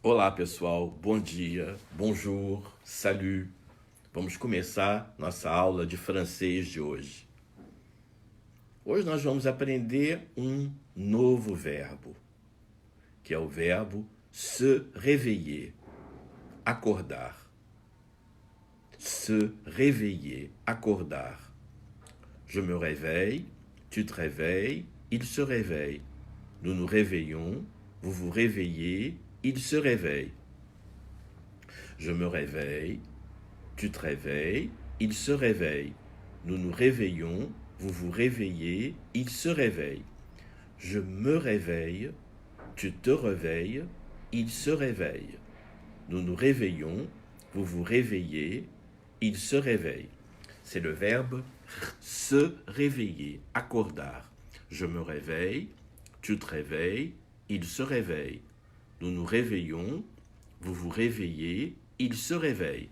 Olá pessoal, bom dia, bonjour, salut. Vamos começar nossa aula de francês de hoje. Hoje nós vamos aprender um novo verbo, que é o verbo se réveiller, acordar. Se réveiller, acordar. Je me réveille, tu te réveilles, il se réveille. Nous nous réveillons, vous vous réveillez, il se réveille. Je me réveille, tu te réveilles, il se réveille. Nous nous réveillons, vous vous réveillez, il se réveille. Je me réveille, tu te réveilles, il se réveille. Nous nous réveillons, vous vous réveillez, il se réveille. C'est le verbe se réveiller, acordar. Je me réveille, tu te réveilles, il se réveille. Nous nous réveillons, vous vous réveillez, il se réveille.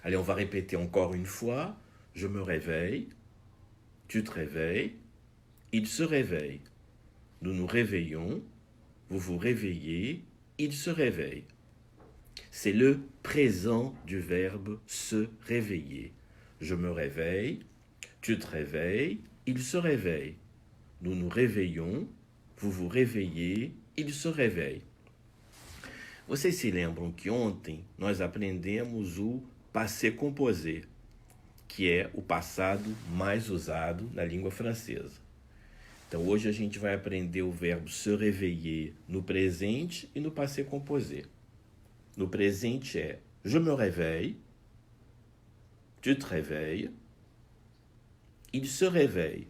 Allez, on va répéter encore une fois. Je me réveille, tu te réveilles, il se réveille. Nous nous réveillons, vous vous réveillez, il se réveille. C'est le présent du verbe se réveiller. Je me réveille, tu te réveilles, il se réveille. Nous nous réveillons, vous vous réveillez, il se réveille. Vocês se lembram que ontem nós aprendemos o passé composé, que é o passado mais usado na língua francesa. Então hoje a gente vai aprender o verbo se réveiller no presente e no passé composé. No presente é je me réveille, tu te réveilles, il se réveille.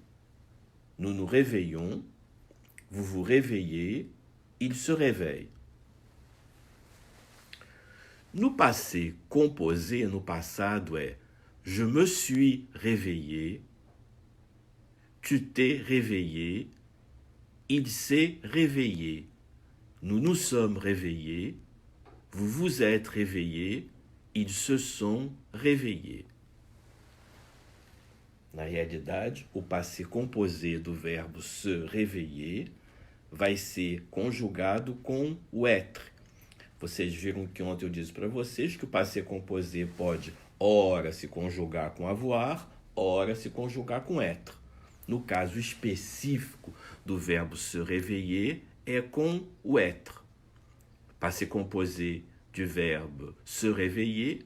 Nous nous réveillons, vous vous réveillez, il se réveille. No passé composé, no passado é je me suis réveillé, tu t'es réveillé, il s'est réveillé. Nous nous sommes réveillés, vous vous êtes réveillés, ils se sont réveillés. Na realidade, o passé composé do verbo se réveiller vai ser conjugado com o être. Vocês viram que ontem eu disse para vocês que o passé composé pode ora se conjugar com avoir, ora se conjugar com être. No caso específico do verbo se réveiller é com o être. Passé composé du verbe se réveiller,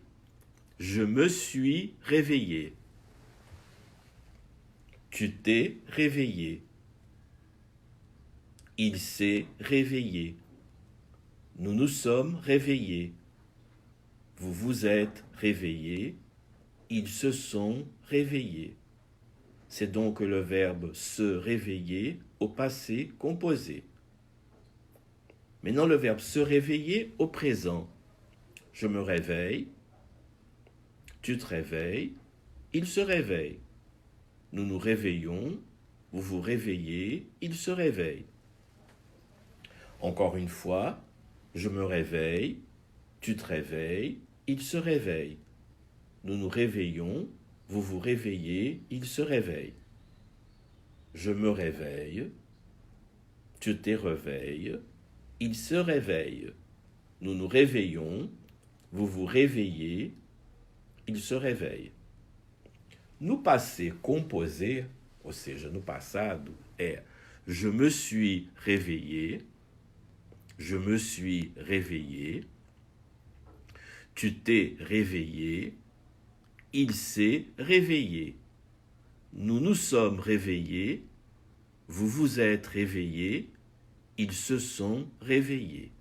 je me suis réveillé. Tu t'es réveillé. Il s'est réveillé. Nous nous sommes réveillés. Vous vous êtes réveillés. Ils se sont réveillés. C'est donc le verbe se réveiller au passé composé. Maintenant, le verbe se réveiller au présent. Je me réveille. Tu te réveilles. Il se réveille. Nous nous réveillons. Vous vous réveillez. Il se réveille. Encore une fois. Je me réveille, tu te réveilles, il se réveille. Nous nous réveillons, vous vous réveillez, il se réveille. Je me réveille, tu te réveilles, il se réveille. Nous nous réveillons, vous vous réveillez, il se réveille. No passé composé, ou seja, no passado, é je me suis réveillé, je me suis réveillé, tu t'es réveillé, il s'est réveillé. Nous nous sommes réveillés, vous vous êtes réveillés, ils se sont réveillés.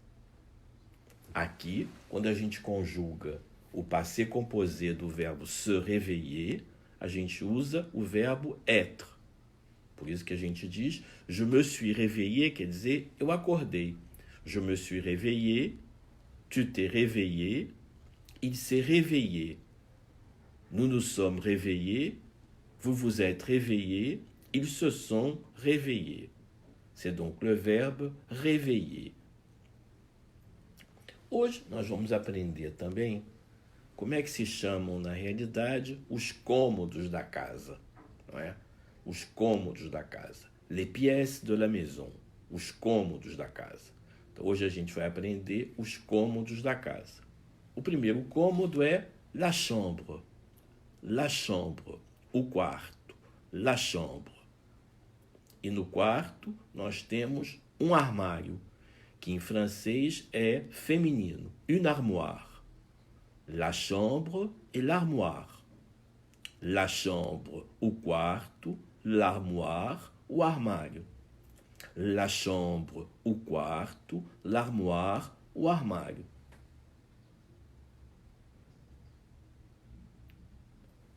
Aqui, quando a gente conjuga o passé composé do verbo se réveiller, a gente usa o verbo être. Por isso que a gente diz, je me suis réveillé, quer dizer, eu acordei. Je me suis réveillé, tu t'es réveillé, il s'est réveillé. Nous nous sommes réveillés, vous vous êtes réveillés, ils se sont réveillés. C'est donc le verbe réveiller. Hoje nós vamos aprender também como é que se chamam na realidade os cômodos da casa, não é? Os cômodos da casa. Les pièces de la maison, os cômodos da casa. Então, hoje a gente vai aprender os cômodos da casa. O primeiro cômodo é la chambre. La chambre, o quarto. La chambre. E no quarto nós temos um armário, que em francês é feminino. Une armoire. La chambre et l'armoire. La chambre, o quarto. L'armoire, o armário. La chambre, o quarto. L'armoire, o armário.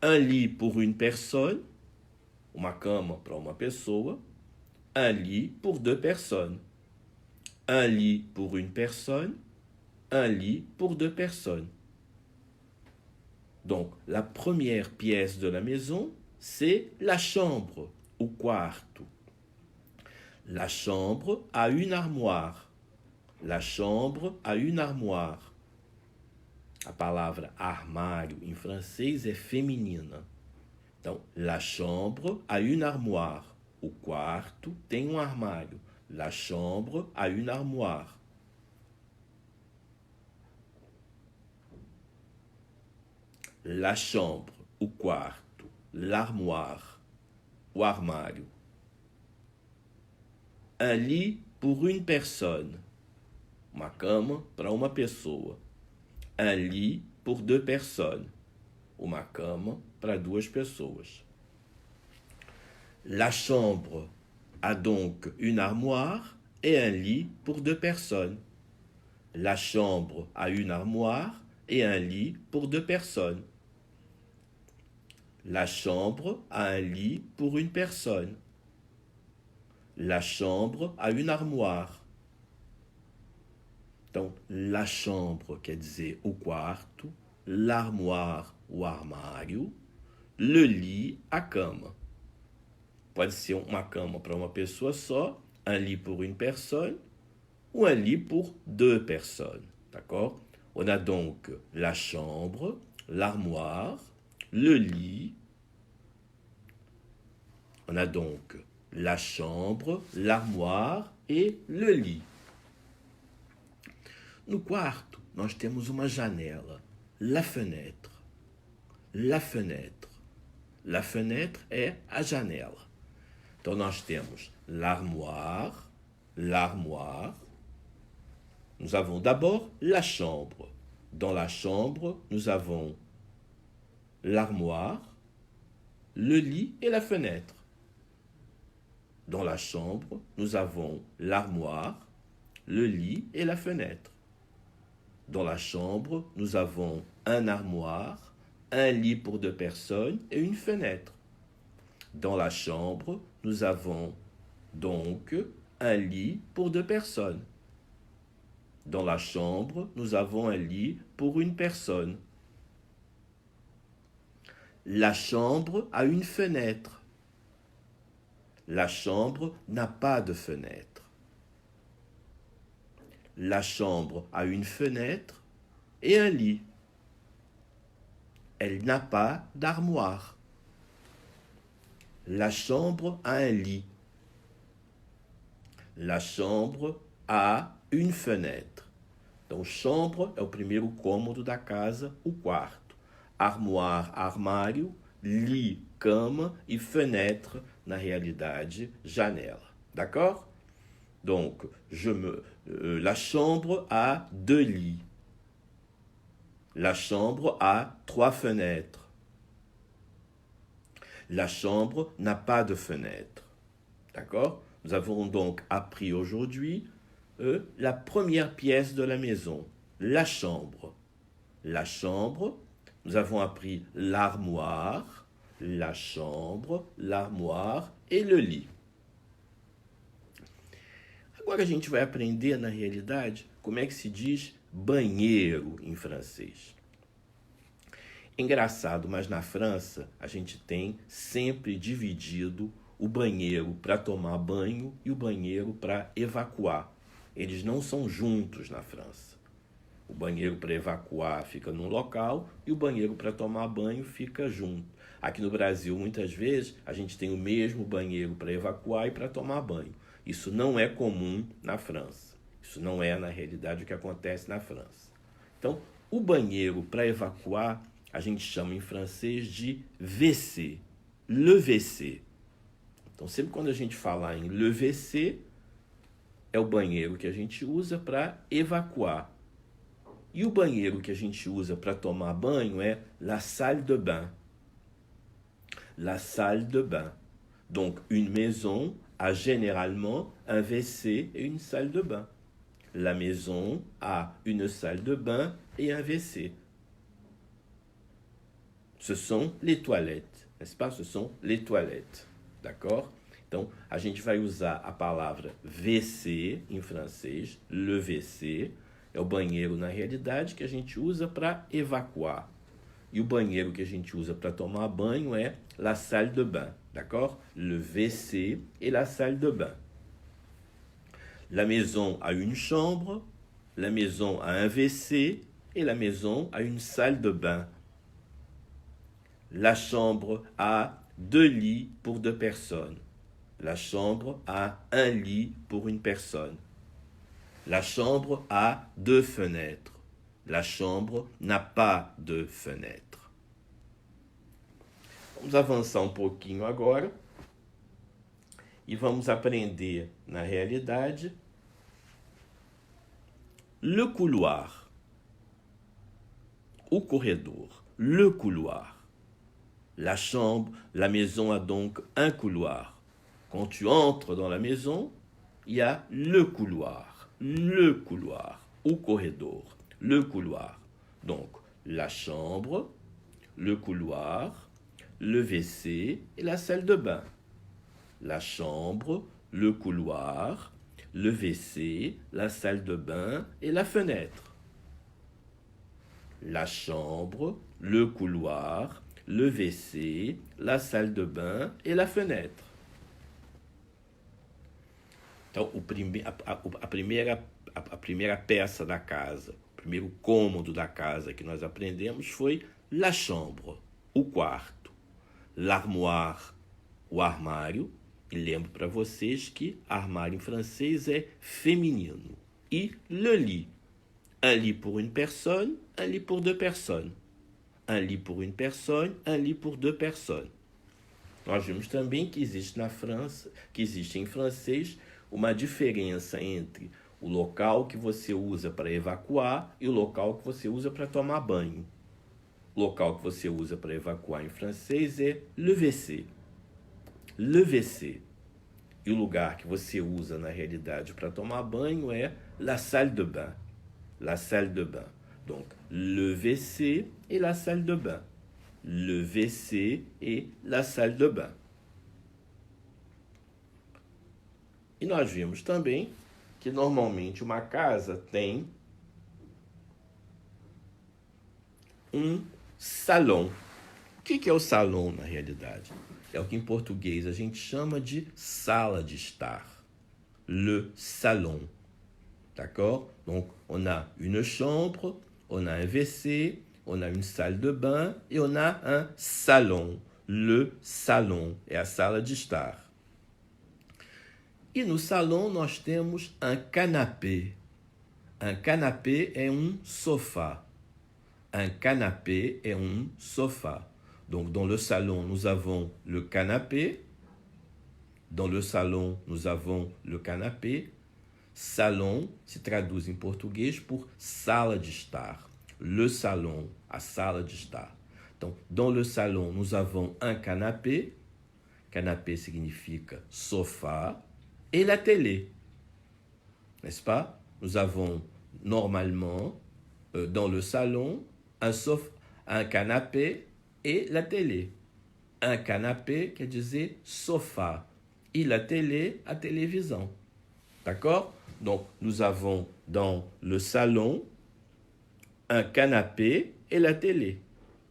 Un lit pour une personne, uma cama para uma pessoa. Un lit pour deux personnes. Un lit pour une personne. Un lit pour deux personnes. Donc, la première pièce de la maison, c'est la chambre, o quarto. La chambre a une armoire. La chambre a une armoire. A palavra armário em francês é feminina. Então, la chambre a une armoire. O quarto tem um armário. La chambre a une armoire. La chambre, o quarto. L'armoire, o armário. Un lit pour une personne. Uma cama para uma pessoa. Un lit pour deux personnes. Uma cama para duas pessoas. La chambre a donc une armoire et un lit pour deux personnes. La chambre a une armoire et un lit pour deux personnes. La chambre a un lit pour une personne. La chambre a une armoire. Então, la chambre quer dizer o quarto, l'armoire, o armário, le lit, a cama. Pode ser uma cama para uma pessoa só, un lit pour une personne, ou un lit pour deux personnes. D'accord? On a donc la chambre, l'armoire, le lit. On a donc la chambre, l'armoire et le lit. No quarto, nós temos uma janela, la fenêtre. La fenêtre. La fenêtre é a janela. Então, nós temos l'armoire, l'armoire. Nous avons d'abord la chambre. Dans la chambre, nous avons l'armoire, le lit et la fenêtre. Dans la chambre, nous avons l'armoire, le lit et la fenêtre. Dans la chambre, nous avons un armoire, un lit pour deux personnes et une fenêtre. Dans la chambre, nous avons donc un lit pour deux personnes. Dans la chambre, nous avons un lit pour une personne. La chambre a une fenêtre. La chambre n'a pas de fenêtre. La chambre a une fenêtre et un lit. Elle n'a pas d'armoire. La chambre a un lit. La chambre a une fenêtre. Então, chambre é o primeiro cômodo da casa, o quarto. Armoire, armário, lit, cama e fenêtre, na realidade, janela. D'accord? Donc, la chambre a deux lits. La chambre a trois fenêtres. La chambre n'a pas de fenêtre. D'accord? Nous avons donc appris aujourd'hui la première pièce de la maison, la chambre. La chambre, nous avons appris l'armoire, la chambre, l'armoire e le lit. Agora a gente vai aprender, na realidade, como é que se diz banheiro em francês. Engraçado, mas na França a gente tem sempre dividido o banheiro para tomar banho e o banheiro para evacuar. Eles não são juntos na França. O banheiro para evacuar fica num local e o banheiro para tomar banho fica junto. Aqui no Brasil, muitas vezes, a gente tem o mesmo banheiro para evacuar e para tomar banho. Isso não é comum na França. Isso não é, na realidade, o que acontece na França. Então, o banheiro para evacuar, a gente chama em francês de WC, le WC. Então, sempre quando a gente falar em le WC, é o banheiro que a gente usa para evacuar. E o banheiro que a gente usa para tomar banho é la salle de bain. La salle de bain. Donc, une maison a généralement un WC et une salle de bain. La maison a une salle de bain et un WC. Ce sont les toilettes, n'est-ce pas? Ce sont les toilettes, d'accord? Então, a gente vai usar a palavra WC em francês, le WC, é o banheiro, na realidade, que a gente usa para evacuar. E o banheiro que a gente usa para tomar banho é la salle de bain, d'accord? Le WC et la salle de bain. La maison a une chambre, la maison a un WC et la maison a une salle de bain. La chambre a 2 lits pour 2 personnes. La chambre a 1 lit pour une personne. La chambre a 2 fenêtres. La chambre n'a pas de fenêtre. Vamos avançar um pouquinho agora e vamos aprender, na realidade, le couloir. O corredor. Le couloir. La chambre, la maison a donc un couloir. Quand tu entres dans la maison, il y a le couloir. Le couloir. O corredor. Le couloir. Donc, la chambre, le couloir, le WC et la salle de bain. La chambre, le couloir, le WC, la salle de bain et la fenêtre. La chambre, le couloir, le WC, la salle de bain et la fenêtre. Então, a primeira peça da casa, o primeiro cômodo da casa que nós aprendemos foi la chambre, o quarto. L'armoire, o armário. E lembro para vocês que armário em francês é feminino. E le lit. Un lit pour une personne, un lit pour 2 personnes. Un lit pour une personne, un lit pour 2 personnes. Nós vimos também que existe na França, que existe em francês, uma diferença entre o local que você usa para evacuar e o local que você usa para tomar banho. O local que você usa para evacuar em francês é le WC. Le WC. E o lugar que você usa, na realidade, para tomar banho é la salle de bain. La salle de bain. Donc, le WC et la salle de bain. Le WC et la salle de bain. E nós vimos também que normalmente uma casa tem um salão. O que é o salão na realidade? É o que em português a gente chama de sala de estar. Le salon. D'accord? Donc, on a une chambre, on a un WC, on a une salle de bain et on a un salon. Le salon é a sala de estar. E no salão nós temos un canapé. Un canapé é um sofá. Un canapé est un sofa. Donc, dans le salon, nous avons le canapé. Dans le salon, nous avons le canapé. Salon se traduz em português por sala de estar. Le salon, a sala de estar. Então, dans le salon, nous avons un canapé. Canapé significa sofá. Et la télé. N'est-ce pas? Nous avons normalement, dans le salon, un canapé et la télé. Un canapé quer dizer sofá. Et la télé, a télévision. D'accord? Donc, nous avons dans le salon un canapé et la télé.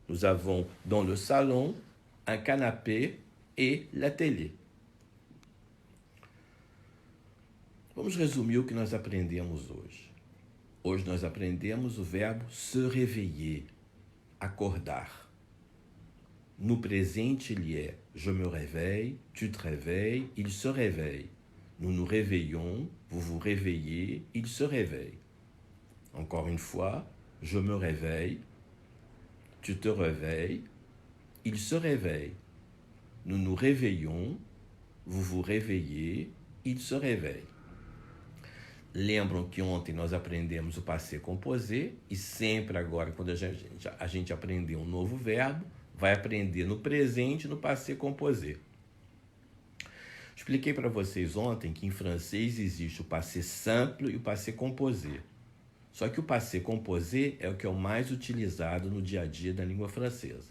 Nous avons dans le salon un canapé et la télé. Vamos resumir o que nós aprendemos hoje. Hoje nós aprendemos o verbo se réveiller, acordar. No presente ele é je me réveille, tu te réveilles, il se réveille. Nous nous réveillons, vous vous réveillez, il se réveille. Encore une fois, je me réveille, tu te réveilles, il se réveille. Nous nous réveillons, vous vous réveillez, il se réveille. Lembram que ontem nós aprendemos o passé composé e sempre agora, quando a gente aprender um novo verbo, vai aprender no presente e no passé composé. Expliquei para vocês ontem que em francês existe o passé simple e o passé composé. Só que o passé composé é o que é o mais utilizado no dia a dia da língua francesa.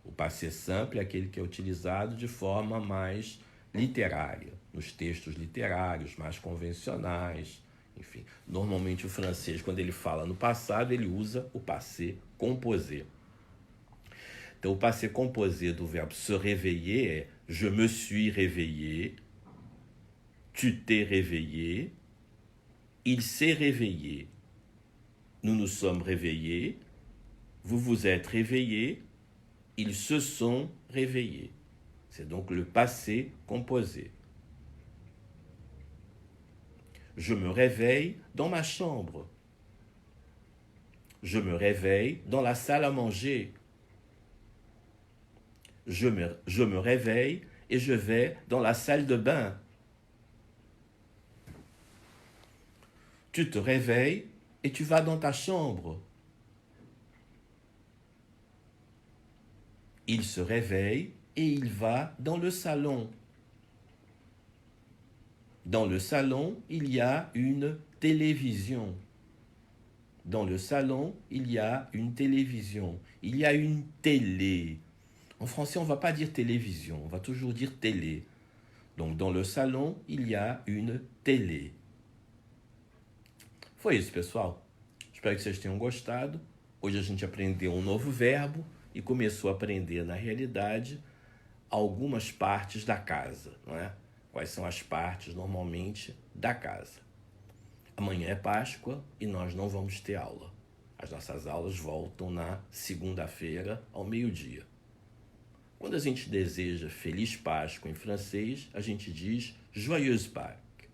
O passé simple é aquele que é utilizado de forma mais literária, nos textos literários, mais convencionais, enfim. Normalmente o francês, quando ele fala no passado, ele usa o passé composé. Então, o passé composé do verbo se réveiller é je me suis réveillé, tu t'es réveillé, il s'est réveillé, nous nous sommes réveillés, vous vous êtes réveillés, ils se sont réveillés. C'est donc le passé composé. Je me réveille dans ma chambre. Je me réveille dans la salle à manger. Je me réveille et je vais dans la salle de bain. Tu te réveilles et tu vas dans ta chambre. Il se réveille et il va dans le salon. Dans le salon, il y a une télévision. Dans le salon, il y a une télévision. Il y a une télé. En français, on ne va pas dire télévision, on va toujours dire télé. Donc, dans le salon, il y a une télé. Foi isso, pessoal. Espero que vocês tenham gostado. Hoje a gente aprendeu um novo verbo e começou a aprender, na realidade, algumas partes da casa, não é? Quais são as partes, normalmente, da casa. Amanhã é Páscoa e nós não vamos ter aula. As nossas aulas voltam na segunda-feira, ao meio-dia. Quando a gente deseja Feliz Páscoa em francês, a gente diz Joyeuse Pâques.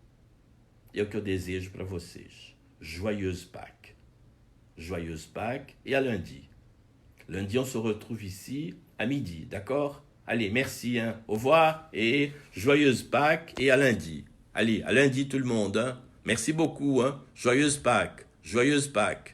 É o que eu desejo para vocês. Joyeuse Pâques. Joyeuse Pâques et à lundi. Lundi, on se retrouve ici à midi, d'accord? Allez, merci, hein? Au revoir et joyeuse Pâques et à lundi. Allez, à lundi tout le monde, hein? Merci beaucoup, hein? Joyeuse Pâques, joyeuse Pâques.